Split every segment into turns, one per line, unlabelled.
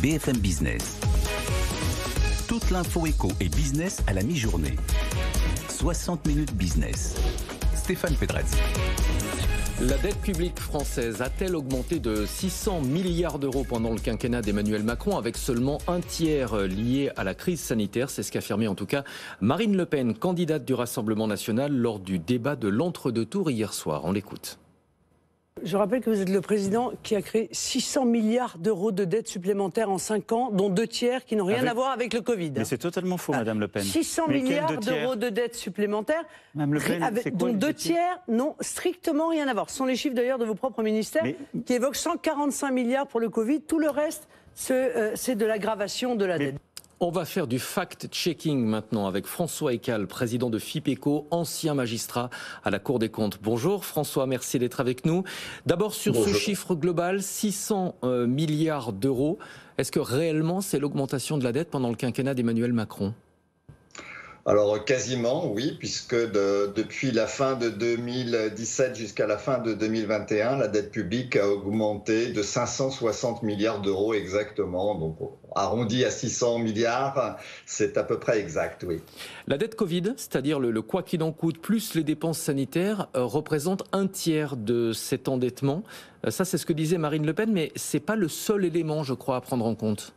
BFM Business. Toute l'info éco et business à la mi-journée. 60 minutes business. Stéphane Pedrez.
La dette publique française a-t-elle augmenté de 600 milliards d'euros pendant le quinquennat d'Emmanuel Macron, avec seulement un tiers lié à la crise sanitaire? C'est ce qu'affirmait en tout cas Marine Le Pen, candidate du Rassemblement national, lors du débat de l'entre-deux tours hier soir. On l'écoute.
Je rappelle que vous êtes le président qui a créé 600 milliards d'euros de dettes supplémentaires en 5 ans, dont 2 tiers qui n'ont rien à voir avec le Covid.
Mais c'est totalement faux, Madame Le Pen.
600 milliards d'euros de dettes supplémentaires,
Madame Le Pen,
dont 2 tiers n'ont strictement rien à voir. Ce sont les chiffres d'ailleurs de vos propres ministères qui évoquent 145 milliards pour le Covid. Tout le reste, c'est de l'aggravation de la dette.
On va faire du fact-checking maintenant avec François Écal, président de FIPECO, ancien magistrat à la Cour des comptes. Bonjour François, merci d'être avec nous. D'abord sur ce chiffre global, 600 milliards d'euros. Est-ce que réellement c'est l'augmentation de la dette pendant le quinquennat d'Emmanuel Macron ?
Alors quasiment, oui, puisque depuis la fin de 2017 jusqu'à la fin de 2021, la dette publique a augmenté de 560 milliards d'euros exactement. Donc arrondi à 600 milliards, c'est à peu près exact, oui.
La dette Covid, c'est-à-dire le quoi qu'il en coûte, plus les dépenses sanitaires, représente un tiers de cet endettement. Ça, c'est ce que disait Marine Le Pen, mais ce n'est pas le seul élément, je crois, à prendre en compte.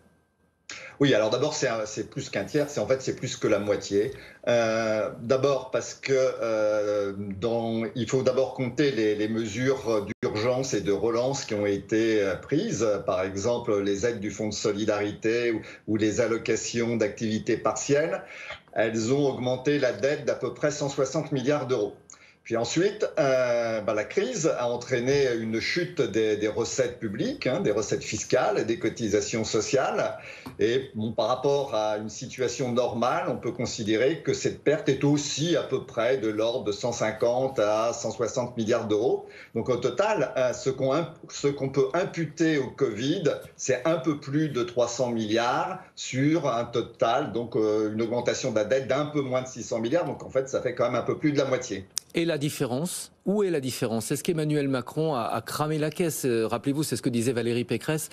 Oui, alors d'abord, c'est plus qu'un tiers, c'est plus que la moitié. D'abord parce que il faut d'abord compter les mesures d'urgence et de relance qui ont été prises, par exemple les aides du Fonds de solidarité ou les allocations d'activité partielle. Elles ont augmenté la dette d'à peu près 160 milliards d'euros. Puis ensuite, la crise a entraîné une chute des recettes publiques, des recettes fiscales et des cotisations sociales. Et par rapport à une situation normale, on peut considérer que cette perte est aussi à peu près de l'ordre de 150 à 160 milliards d'euros. Donc au total, ce qu'on peut imputer au Covid, c'est un peu plus de 300 milliards sur un total, donc une augmentation de la dette d'un peu moins de 600 milliards. Donc en fait, ça fait quand même un peu plus de la moitié.
Et la différence ? Où est la différence ? Est-ce qu'Emmanuel Macron a cramé la caisse ? Rappelez-vous, c'est ce que disait Valérie Pécresse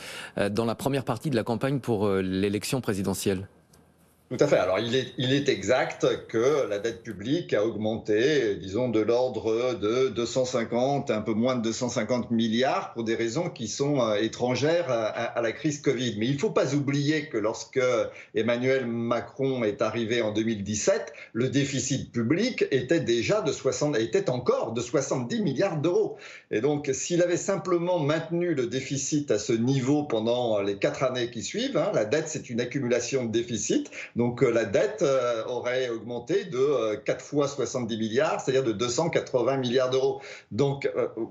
dans la première partie de la campagne pour l'élection présidentielle.
Tout à fait. Alors, il est exact que la dette publique a augmenté, disons, de l'ordre de 250, un peu moins de 250 milliards pour des raisons qui sont étrangères à la crise Covid. Mais il ne faut pas oublier que lorsque Emmanuel Macron est arrivé en 2017, le déficit public était encore de 70 milliards d'euros. Et donc, s'il avait simplement maintenu le déficit à ce niveau pendant les 4 années qui suivent, la dette, c'est une accumulation de déficit. Donc la dette aurait augmenté de 4 fois 70 milliards, c'est-à-dire de 280 milliards d'euros. Donc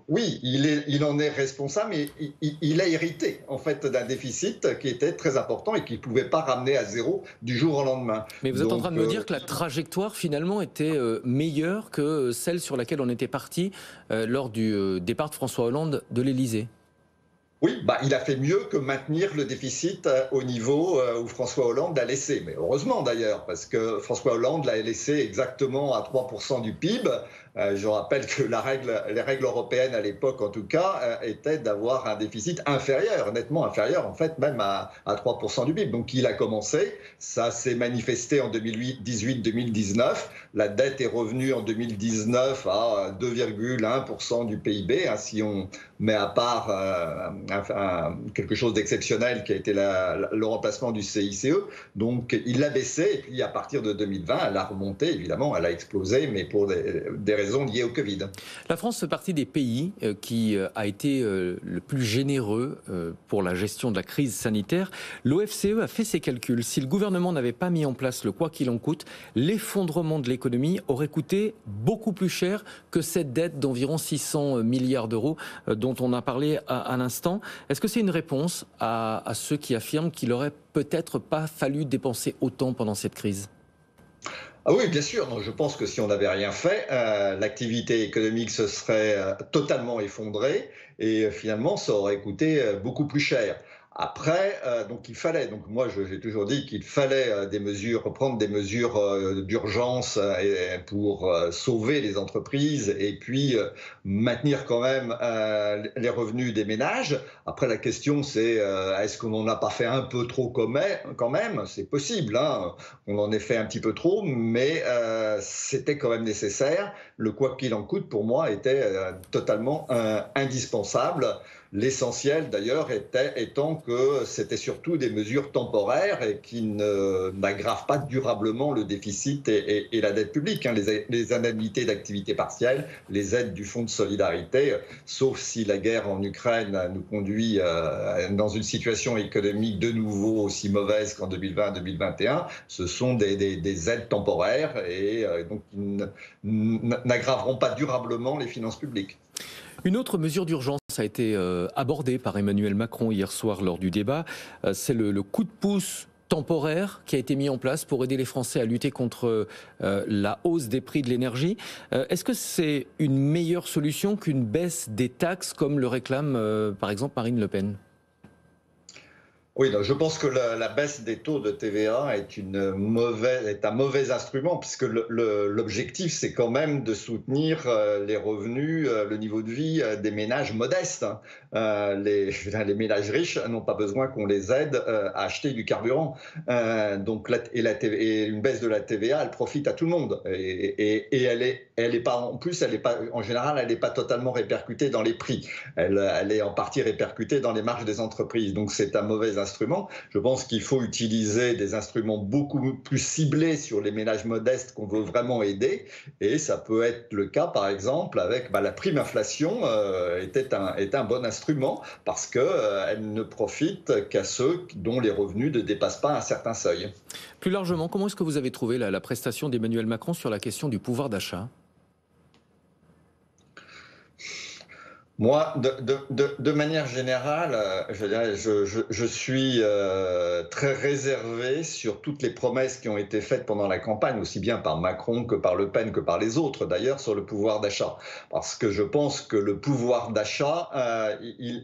oui, il en est responsable, mais il a hérité en fait d'un déficit qui était très important et qu'il ne pouvait pas ramener à zéro du jour au lendemain.
Mais vous êtes en train de me dire que la trajectoire finalement était meilleure que celle sur laquelle on était parti lors du départ de François Hollande de l'Élysée.
Oui, il a fait mieux que maintenir le déficit au niveau où François Hollande l'a laissé. Mais heureusement d'ailleurs, parce que François Hollande l'a laissé exactement à 3% du PIB. Je rappelle que les règles européennes à l'époque, en tout cas, étaient d'avoir un déficit inférieur, nettement inférieur, en fait, même à 3% du PIB. Donc il a commencé, ça s'est manifesté en 2018-2019. La dette est revenue en 2019 à 2,1% du PIB, si on met à part quelque chose d'exceptionnel qui a été le remplacement du CICE. Donc il l'a baissé, et puis à partir de 2020, elle a remonté, évidemment, elle a explosé, mais pour des raisons liées au Covid.
La France fait partie des pays qui a été le plus généreux pour la gestion de la crise sanitaire. L'OFCE a fait ses calculs. Si le gouvernement n'avait pas mis en place le quoi qu'il en coûte, l'effondrement de l'économie aurait coûté beaucoup plus cher que cette dette d'environ 600 milliards d'euros dont on a parlé à l'instant. Est-ce que c'est une réponse à ceux qui affirment qu'il n'aurait peut-être pas fallu dépenser autant pendant cette crise ?
Ah oui, bien sûr. Non, je pense que si on n'avait rien fait, l'activité économique se serait totalement effondrée et finalement, ça aurait coûté beaucoup plus cher. Après, donc il fallait, donc moi j'ai toujours dit qu'il fallait prendre des mesures d'urgence pour sauver les entreprises et puis maintenir quand même les revenus des ménages. Après la question c'est est-ce qu'on n'en a pas fait un peu trop quand même? C'est possible, hein, on en a fait un petit peu trop, mais c'était quand même nécessaire. Le quoi qu'il en coûte pour moi était totalement indispensable. L'essentiel d'ailleurs étant que c'était surtout des mesures temporaires et qui n'aggravent pas durablement le déficit et la dette publique. Hein. Les indemnités d'activité partielle, les aides du Fonds de solidarité, sauf si la guerre en Ukraine nous conduit dans une situation économique de nouveau aussi mauvaise qu'en 2020-2021, ce sont des aides temporaires et donc qui n'aggraveront pas durablement les finances publiques.
Une autre mesure d'urgence a été abordée par Emmanuel Macron hier soir lors du débat. C'est le coup de pouce temporaire qui a été mis en place pour aider les Français à lutter contre la hausse des prix de l'énergie. Est-ce que c'est une meilleure solution qu'une baisse des taxes comme le réclame par exemple Marine Le Pen ?
Oui, donc je pense que la baisse des taux de TVA est un mauvais instrument, puisque l'objectif, c'est quand même de soutenir les revenus, le niveau de vie des ménages modestes. Les ménages riches n'ont pas besoin qu'on les aide à acheter du carburant. Donc, une baisse de la TVA, elle profite à tout le monde. Et elle est pas, en plus, en général, elle n'est pas totalement répercutée dans les prix. Elle est en partie répercutée dans les marges des entreprises. Donc, c'est un mauvais instruments. Je pense qu'il faut utiliser des instruments beaucoup plus ciblés sur les ménages modestes qu'on veut vraiment aider. Et ça peut être le cas, par exemple, avec la prime inflation est un bon instrument parce qu'elle ne profite qu'à ceux dont les revenus ne dépassent pas un certain seuil.
Plus largement, comment est-ce que vous avez trouvé la prestation d'Emmanuel Macron sur la question du pouvoir d'achat ?
Moi, de manière générale, je suis très réservé sur toutes les promesses qui ont été faites pendant la campagne, aussi bien par Macron que par Le Pen que par les autres, d'ailleurs, sur le pouvoir d'achat. Parce que je pense que le pouvoir d'achat,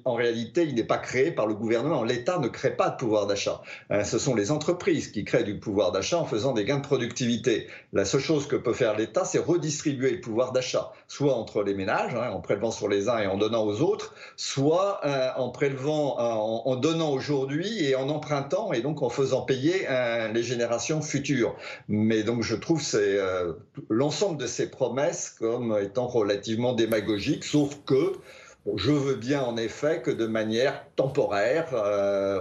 en réalité, il n'est pas créé par le gouvernement. L'État ne crée pas de pouvoir d'achat. Ce sont les entreprises qui créent du pouvoir d'achat en faisant des gains de productivité. La seule chose que peut faire l'État, c'est redistribuer le pouvoir d'achat, soit entre les ménages, en prélevant sur les uns et en donnant aux autres, soit en prélevant, en donnant aujourd'hui et en empruntant et donc en faisant payer les générations futures. Mais donc je trouve l'ensemble de ces promesses comme étant relativement démagogiques, sauf que je veux bien en effet que de manière temporaire,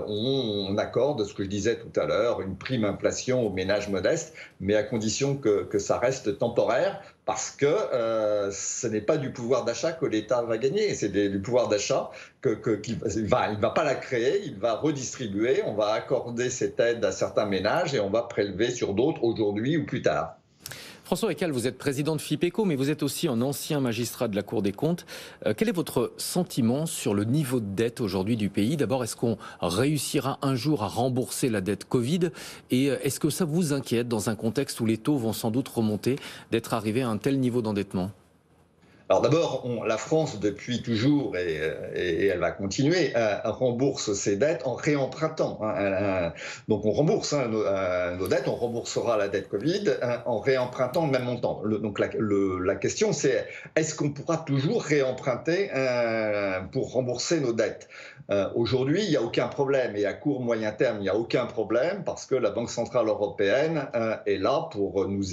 on accorde, ce que je disais tout à l'heure, une prime inflation aux ménages modestes, mais à condition que ça reste temporaire, parce que ce n'est pas du pouvoir d'achat que l'État va gagner, c'est du pouvoir d'achat qu'il ne va pas la créer, il va redistribuer, on va accorder cette aide à certains ménages et on va prélever sur d'autres aujourd'hui ou plus tard.
François Reccal, vous êtes président de FIPECO, mais vous êtes aussi un ancien magistrat de la Cour des comptes. Quel est votre sentiment sur le niveau de dette aujourd'hui du pays ? D'abord, est-ce qu'on réussira un jour à rembourser la dette Covid ? Et est-ce que ça vous inquiète dans un contexte où les taux vont sans doute remonter, d'être arrivé à un tel niveau d'endettement ?
Alors d'abord, la France, depuis toujours, et elle va continuer, rembourse ses dettes en réempruntant. Donc on rembourse nos dettes, on remboursera la dette Covid en réempruntant le même montant. Donc la question c'est, est-ce qu'on pourra toujours réemprunter pour rembourser nos dettes ? Aujourd'hui, il n'y a aucun problème, et à court, moyen terme, il n'y a aucun problème, parce que la Banque Centrale Européenne est là pour nous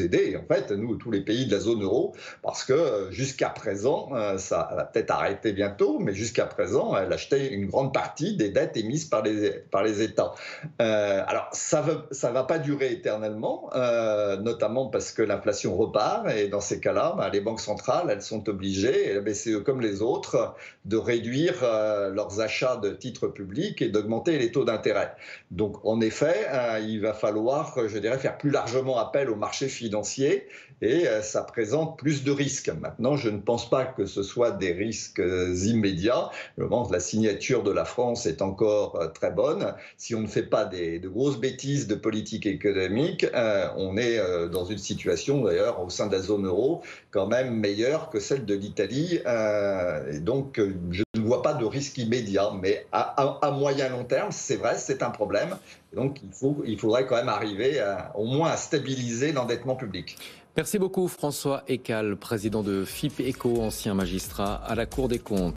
aider, en fait, nous, tous les pays de la zone euro, parce que jusqu'à présent, ça va peut-être arrêter bientôt, mais jusqu'à présent, elle achetait une grande partie des dettes émises par les États. Alors, ça va pas durer éternellement, notamment parce que l'inflation repart, et dans ces cas-là, les banques centrales, elles sont obligées, et la BCE comme les autres, de réduire leurs achats de titres publics et d'augmenter les taux d'intérêt. Donc, en effet, il va falloir, je dirais, faire plus largement appel aux marchés financiers et ça présente plus de risques. Maintenant, je ne pense pas que ce soit des risques immédiats. Je pense que la signature de la France est encore très bonne. Si on ne fait pas de grosses bêtises de politique économique, on est dans une situation, d'ailleurs, au sein de la zone euro, quand même meilleure que celle de l'Italie. Et donc, je ne vois pas de risque immédiat. Mais à moyen long terme, c'est vrai, c'est un problème. Donc, il faudrait quand même arriver au moins à stabiliser l'endettement public.
Merci beaucoup François Ekal, président de FIP Eco, ancien magistrat à la Cour des comptes.